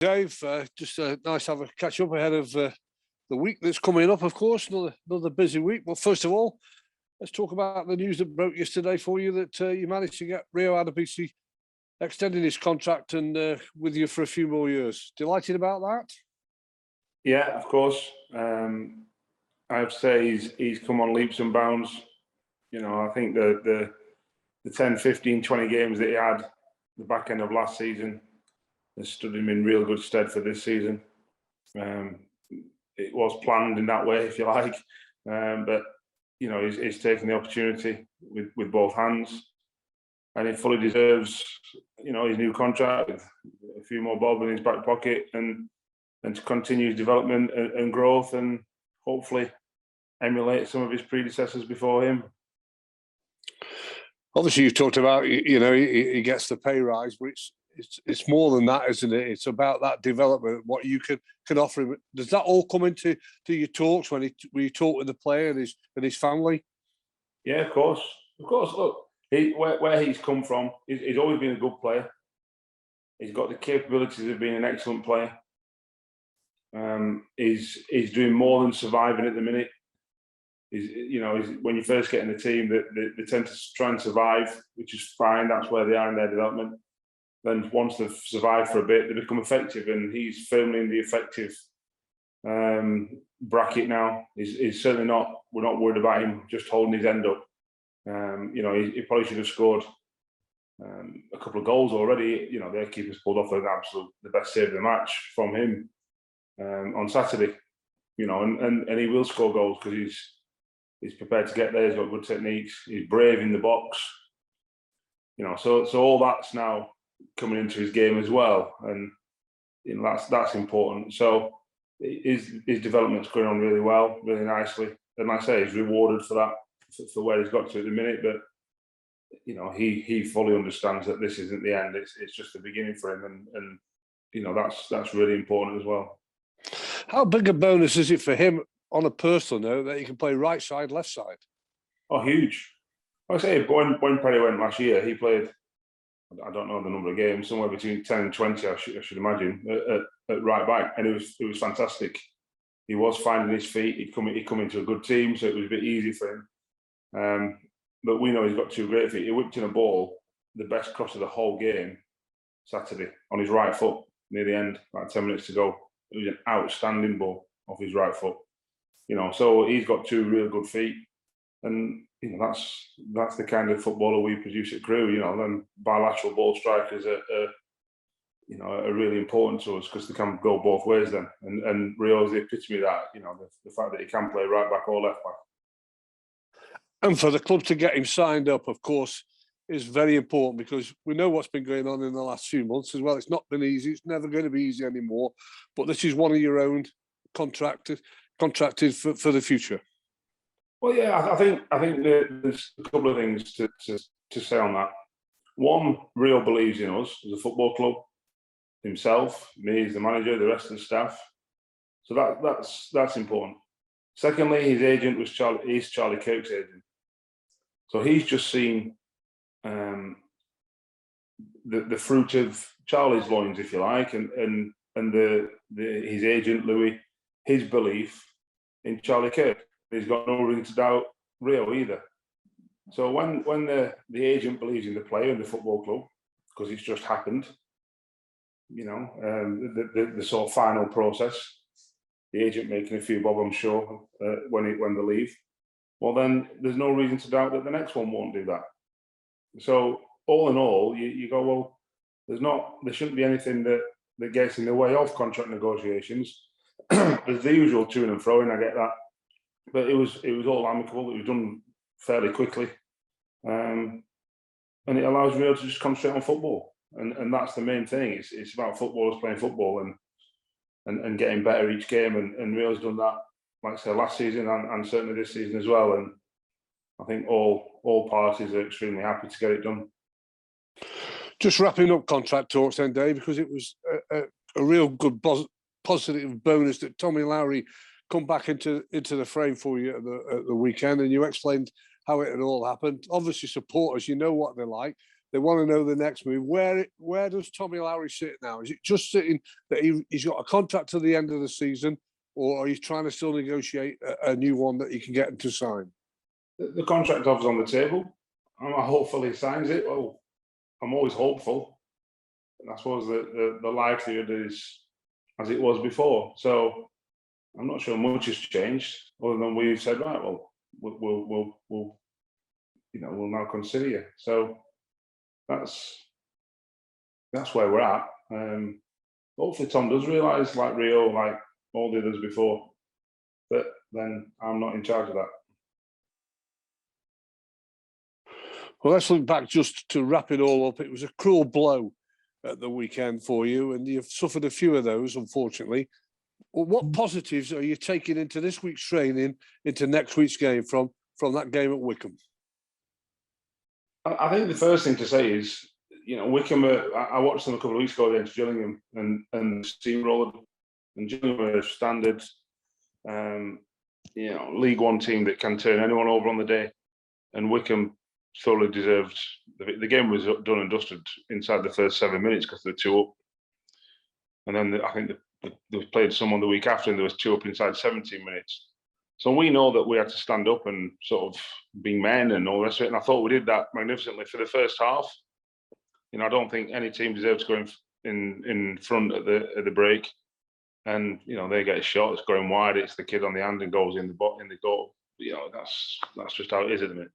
Dave. Just nice to have a catch up ahead of the week that's coming up, of course, another busy week. But first of all, let's talk about the news that broke yesterday for you that you managed to get Rio Adebisi extending his contract and with you for a few more years. Delighted about that? Yeah, of course. I have to say he's come on leaps and bounds. You know, I think the 10, 15, 20 games that he had the back end of last season has stood him in real good stead for this season. It was planned in that way, if you like, but you know he's taken the opportunity with both hands, and he fully deserves, you know, his new contract with a few more bob in his back pocket, and to continue his development and growth, and hopefully emulate some of his predecessors before him. Obviously, you've talked about, you know, he gets the pay rise, but it's more than that, isn't it? It's about that development, what you can offer him. Does that all come into your talks when you talk with the player and his family? Yeah, of course. Look, where he's come from, he's always been a good player. He's got the capabilities of being an excellent player. He's doing more than surviving at the minute. When you first get in the team, they tend to try and survive, which is fine. That's where they are in their development. Then once they've survived for a bit, they become effective, and he's firmly in the effective bracket now. He's certainly not. We're not worried about him just holding his end up. He probably should have scored a couple of goals already. You know, their keeper's pulled off the best save of the match from him on Saturday. You know, and he will score goals because he's prepared to get there. He's got good techniques. He's brave in the box. You know, so all that's now coming into his game as well, and you know that's important. So his development's going on really well, really nicely, and like I say, he's rewarded for that, for where he's got to at the minute. But you know, he fully understands that this isn't the end; it's just the beginning for him, and you know that's really important as well. How big a bonus is it for him on a personal note that he can play right side, left side? Oh, huge! Like I say, when Perry went last year, he played, I don't know the number of games, somewhere between 10 and 20, I should imagine, at right back, and it was fantastic. He was finding his feet. He'd come into a good team, so it was a bit easy for him. But we know he's got two great feet. He whipped in a ball, the best cross of the whole game, Saturday, on his right foot near the end, like 10 minutes to go. It was an outstanding ball off his right foot. You know, so he's got two real good feet, and you know that's the kind of footballer we produce at Crewe. You know, then bilateral ball strikers are really important to us because they can go both ways. Then, and Rio's the epitome of that. You know, the fact that he can play right back or left back. And for the club to get him signed up, of course, is very important because we know what's been going on in the last few months as well. It's not been easy. It's never going to be easy anymore. But this is one of your own contracted for the future. Well, yeah, I think there's a couple of things to say on that. One, Rio believes in us as a football club, himself, me as the manager, the rest of the staff. So that's important. Secondly, his agent is Charlie Kirk's agent. So he's just seen the fruit of Charlie's loins, if you like, and his agent Louis, his belief in Charlie Kirk. He's got no reason to doubt Rio either. So when the agent believes in the player and the football club, because it's just happened, you know, the sort of final process, the agent making a few bob, I'm sure, when they leave, well then there's no reason to doubt that the next one won't do that. So all in all, you go, well, there shouldn't be anything that gets in the way of contract negotiations. There's the usual to and fro, and I get that. But it was all amicable. It was done fairly quickly, and it allows Rio to just concentrate on football, and that's the main thing. It's about footballers playing football and getting better each game, and Rio's done that, like I said, last season and certainly this season as well. And I think all parties are extremely happy to get it done. Just wrapping up contract talks then, Dave, because it was a real good positive bonus that Tommy Lowery come back into the frame for you at the weekend, and you explained how it had all happened. Obviously, supporters, you know what they're like. They want to know the next move. Where does Tommy Lowery sit now? Is it just sitting that he's got a contract to the end of the season, or are you trying to still negotiate a new one that you can get him to sign? The contract offer's on the table. I'm hopeful he signs it. Well, I'm always hopeful. And I suppose the likelihood is as it was before. So I'm not sure much has changed, other than we've said, right, well, we'll now consider you. So that's where we're at. Hopefully Tom does realise, like Rio, like all the others before, but then I'm not in charge of that. Well, let's look back just to wrap it all up. It was a cruel blow at the weekend for you, and you've suffered a few of those, unfortunately. Well, what positives are you taking into this week's training, into next week's game from that game at Wycombe? I think the first thing to say is, Wycombe. I watched them a couple of weeks ago against Gillingham and steamrolled. And Gillingham are a standard, League One team that can turn anyone over on the day. And Wycombe thoroughly deserved. The game was done and dusted inside the first 7 minutes because they were 2 up. And then I think they played someone the week after, and there was 2 up inside 17 minutes. So we know that we had to stand up and sort of be men and all the rest of it. And I thought we did that magnificently for the first half. I don't think any team deserves to go in front at the break. And they get a shot, it's going wide, it's the kid on the hand and goes in the goal. That's just how it is at the minute.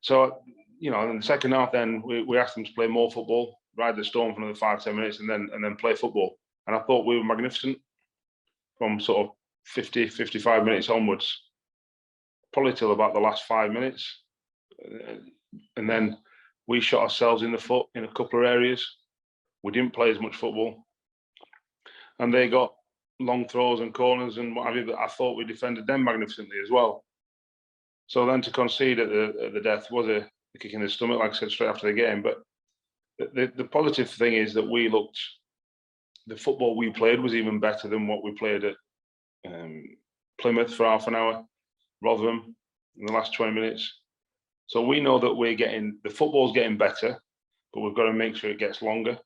So in the second half, then we asked them to play more football, ride the storm for another 5-10 minutes, and then play football. And I thought we were magnificent from sort of 50-55 minutes onwards, probably till about the last 5 minutes, and then we shot ourselves in the foot in a couple of areas. We didn't play as much football, and they got long throws and corners and what have you. But I thought we defended them magnificently as well. So then to concede at the death was a kick in the stomach, like I said straight after the game. But the positive thing is that the football we played was even better than what we played at Plymouth for half an hour, Rotherham in the last 20 minutes. So we know that the football's getting better, but we've got to make sure it gets longer.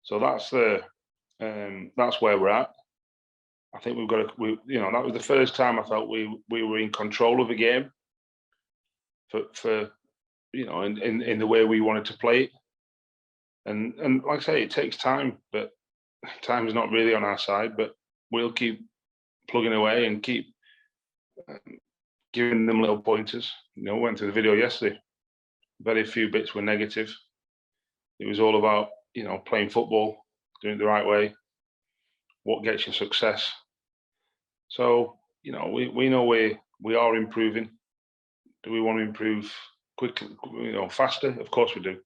So that's where we're at. I think we've got to. That was the first time I felt we were in control of the game. For in the way we wanted to play it, and like I say, it takes time, but time is not really on our side. But we'll keep plugging away and keep giving them little pointers. Went through the video yesterday. Very few bits were negative. It was all about playing football, doing it the right way. What gets you success? So we know we are improving. Do we want to improve quickly, faster? Of course we do.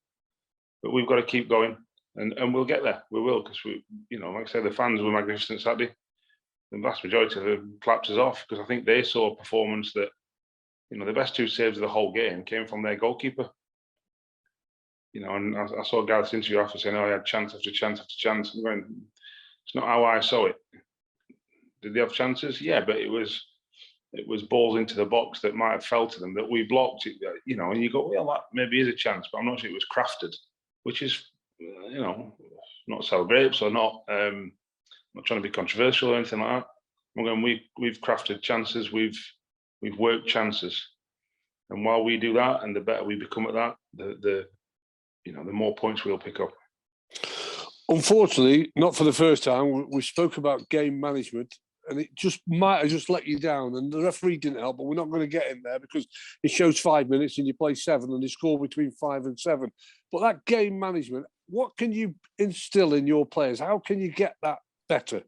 But we've got to keep going, and we'll get there. We will, because like I said, the fans were magnificent Saturday. The vast majority of them clapped us off because I think they saw a performance that, the best 2 saves of the whole game came from their goalkeeper. And I saw Gareth's interview after saying, "Oh, he had chance after chance after chance." I'm going, it's not how I saw it. Did they have chances? Yeah, but it was balls into the box that might have fell to them that we blocked. And you go, well, that maybe is a chance, but I'm not sure it was crafted, which is, not sell grapes or not trying to be controversial or anything like that. I'm going, we've crafted chances, we've worked chances, and while we do that, and the better we become at that, the more points we'll pick up. Unfortunately, not for the first time, we spoke about game management, and it just might have just let you down. And the referee didn't help, but we're not going to get in there because it shows 5 minutes and you play 7 and they score between 5 and 7. But that game management, what can you instill in your players? How can you get that better?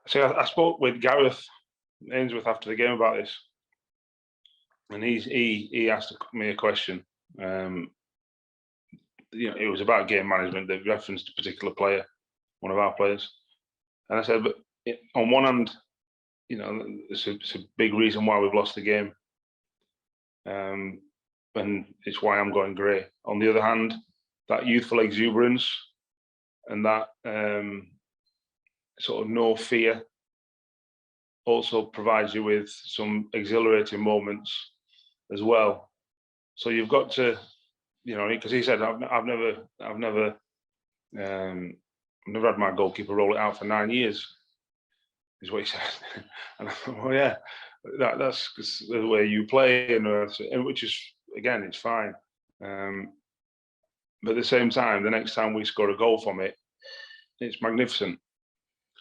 So I spoke with Gareth Ainsworth after the game about this, and he asked me a question. It was about game management that referenced a particular player, one of our players. And I said, but on one hand, it's a big reason why we've lost the game. And it's why I'm going grey. On the other hand, that youthful exuberance and that sort of no fear also provides you with some exhilarating moments as well. So you've got to, because he said, I've never had my goalkeeper roll it out for 9 years, is what he said. And I thought, well, yeah, that's the way you play, and which is, again, it's fine. But at the same time, the next time we score a goal from it, it's magnificent.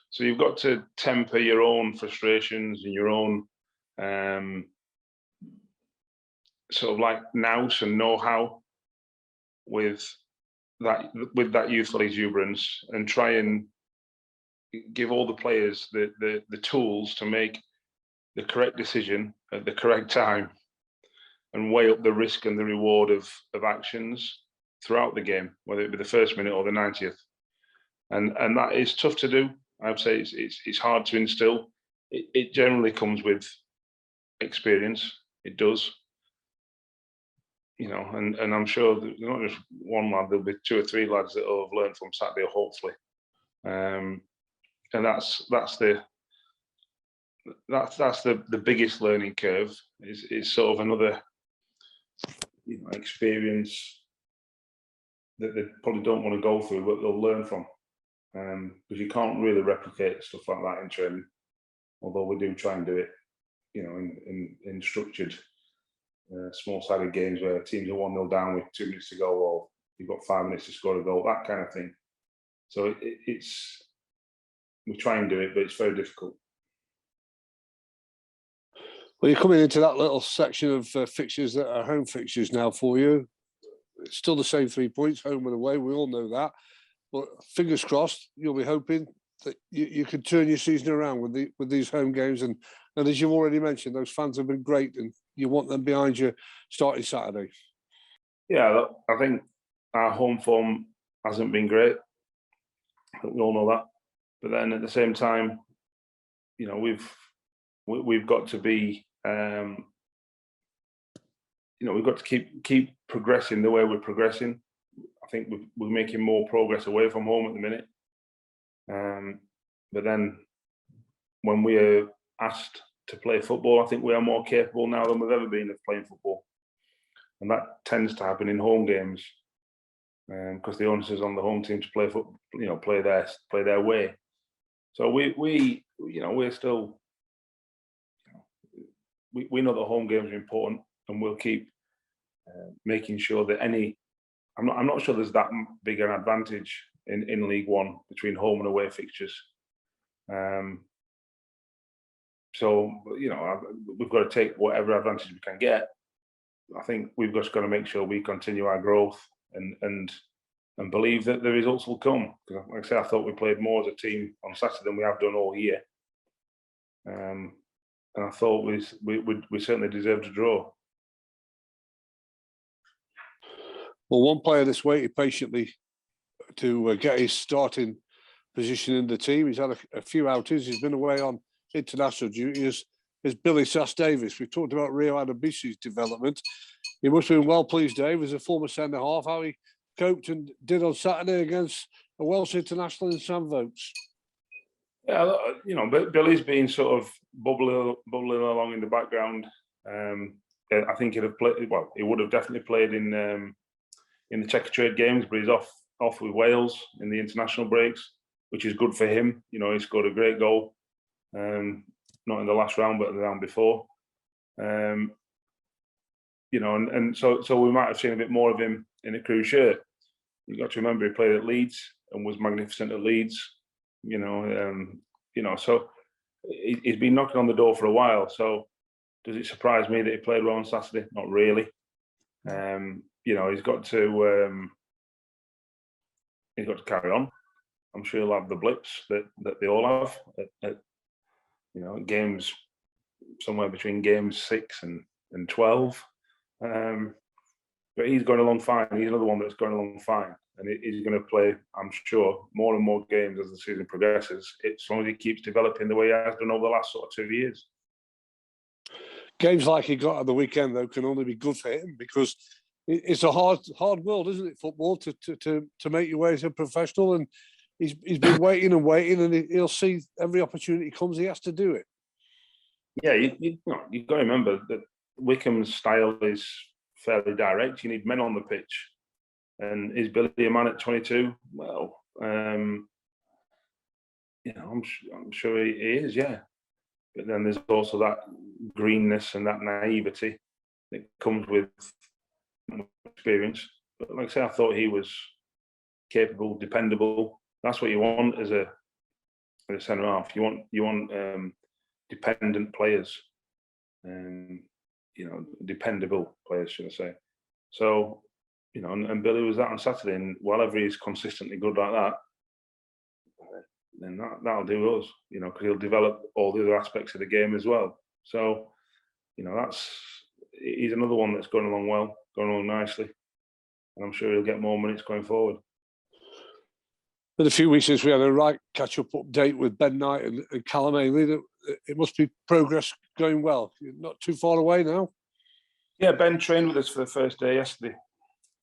So you've got to temper your own frustrations and your own sort of like nous and know-how with that youthful exuberance, and try and give all the players the tools to make the correct decision at the correct time, and weigh up the risk and the reward of actions throughout the game, whether it be the first minute or the 90th. And that is tough to do. I would say it's hard to instill. It generally comes with experience. It does. And I'm sure there's not just one lad, there'll be 2 or 3 lads that will have learned from Saturday, hopefully. And that's the biggest learning curve, is sort of another experience that they probably don't want to go through, but they'll learn from. Because you can't really replicate stuff like that in training, although we do try and do it, in structured, small-sided games where teams are 1-0 down with 2 minutes to go, or you've got 5 minutes to score a goal, that kind of thing. So we try and do it, but it's very difficult. Well, you're coming into that little section of fixtures that are home fixtures now for you. It's still the same 3 points, home and away. We all know that. But fingers crossed, you'll be hoping that you can turn your season around with these home games. And as you've already mentioned, those fans have been great, and you want them behind you starting Saturday. Yeah, I think our home form hasn't been great. I think we all know that. But then at the same time, we've got to be, we've got to keep progressing the way we're progressing. I think we're making more progress away from home at the minute. But then when we are asked to play football, I think we are more capable now than we've ever been of playing football. And that tends to happen in home games, because the onus is on the home team to play football, play their way. So we're still, we know that home games are important, and we'll keep making sure that I'm not sure there's that big an advantage in League One between home and away fixtures. So we've got to take whatever advantage we can get. I think we've just got to make sure we continue our growth and believe that the results will come. Because, like I say, I thought we played more as a team on Saturday than we have done all year. And I thought we certainly deserved a draw. Well, one player that's waited patiently to get his starting position in the team, he's had a few outings, he's been away on international duty, is Billy Sass-Davis. We've talked about Rio Adebisi's development. He must have been well pleased, Dave, as a former centre-half, how he coped and did on Saturday against a Welsh international in Sam Vokes. Yeah, Billy's been sort of bubbling along in the background. I think he'd have played. Well, he would have definitely played in the Checkatrade games, but he's off with Wales in the international breaks, which is good for him. He scored a great goal, not in the last round, but the round before. And so we might have seen a bit more of him in a Crew shirt. You've got to remember he played at Leeds and was magnificent at Leeds. So he's been knocking on the door for a while. So does it surprise me that he played well on Saturday? Not really. He's got to carry on. I'm sure he'll have the blips that they all have at games somewhere between games 6 and 12. But he's going along fine. He's another one that's going along fine, and he's going to play, I'm sure, more and more games as the season progresses. As long as he keeps developing the way he has done over the last sort of 2 years. Games like he got at the weekend, though, can only be good for him, because it's a hard world, isn't it? Football to make your way as a professional, and he's been waiting, and he'll see every opportunity comes. He has to do it. Yeah, you've got to remember that Wickham's style is fairly direct. You need men on the pitch. And is Billy a man at 22? Well, I'm sure he is, yeah. But then there's also that greenness and that naivety that comes with experience. But like I say, I thought he was capable, dependable. That's what you want as a centre half. You want dependent players, dependable players, should I say? So, and Billy was that on Saturday. And whatever he's consistently good like that, then that'll do us, because he'll develop all the other aspects of the game as well. So, he's another one that's going along well, going along nicely, and I'm sure he'll get more minutes going forward. In a few weeks since we had a right catch-up update with Ben Knight and Callum Ailey, it must be progress going well. You're not too far away now. Yeah, Ben trained with us for the first day yesterday.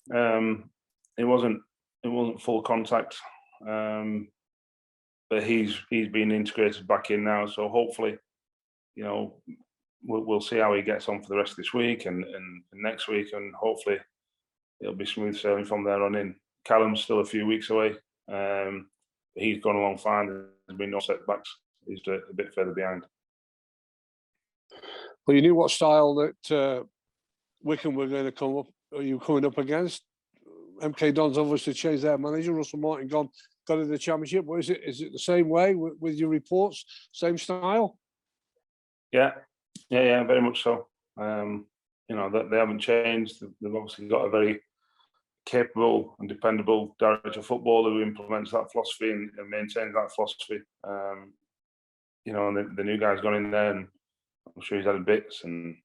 It wasn't full contact, but he's been integrated back in now. So hopefully, we'll see how he gets on for the rest of this week and next week, and hopefully it'll be smooth sailing from there on in. Callum's still a few weeks away. He's gone along fine. There's been no setbacks. He's a bit further behind. Well, you knew what style that Wycombe were going to come up. Are you coming up against? MK Dons obviously changed their manager. Russell Martin got in the Championship. What is it? Is it the same way with your reports? Same style? Yeah, very much so. That they haven't changed. They've obviously got a very capable and dependable director of football who implements that philosophy and maintains that philosophy. And the new guy's gone in there, and I'm sure he's added bits and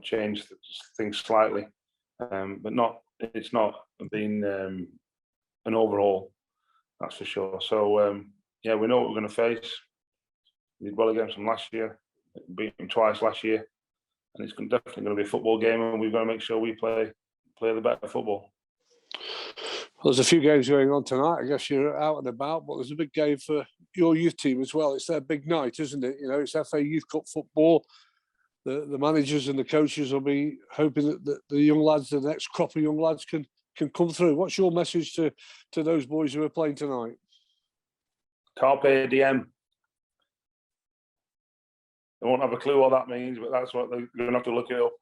changed things slightly, but it's not been an overhaul, that's for sure. So we know what we're going to face. We did well against them last year, beat them twice last year, and it's definitely going to be a football game, and we've got to make sure we play the better football. Well, there's a few games going on tonight. I guess you're out and about, but there's a big game for your youth team as well. It's their big night, isn't it? It's FA Youth Cup football. The managers and the coaches will be hoping that the young lads, the next crop of young lads, can come through. What's your message to those boys who are playing tonight? Carpe diem. They won't have a clue what that means, but that's what they're going to have to look it up.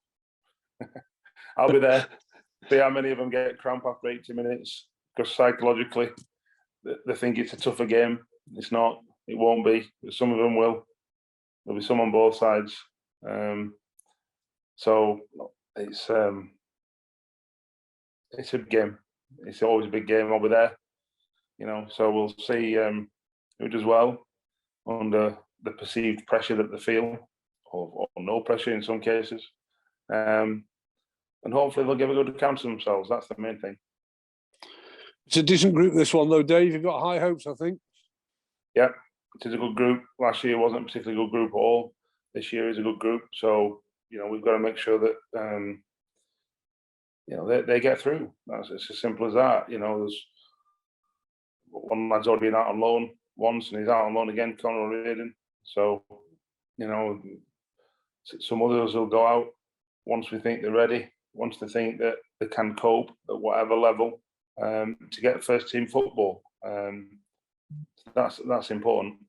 I'll be there. See how many of them get cramp after 80 minutes, because psychologically they think it's a tougher game. It's not. It won't be. But some of them will. There'll be some on both sides. So it's a big game. It's always a big game. I'll be there. So we'll see who does well under the perceived pressure that they feel, or no pressure in some cases. And hopefully they'll give a good account of themselves. That's the main thing. It's a decent group, this one, though, Dave. You've got high hopes, I think. Yeah, it is a good group. Last year wasn't a particularly good group at all. This year is a good group. So, we've got to make sure that, they get through. It's as simple as that. There's one lad's already been out on loan once, and he's out on loan again, Conor Reardon. So, some others will go out once we think they're ready, once they think that they can cope at whatever level, to get first team football. That's important.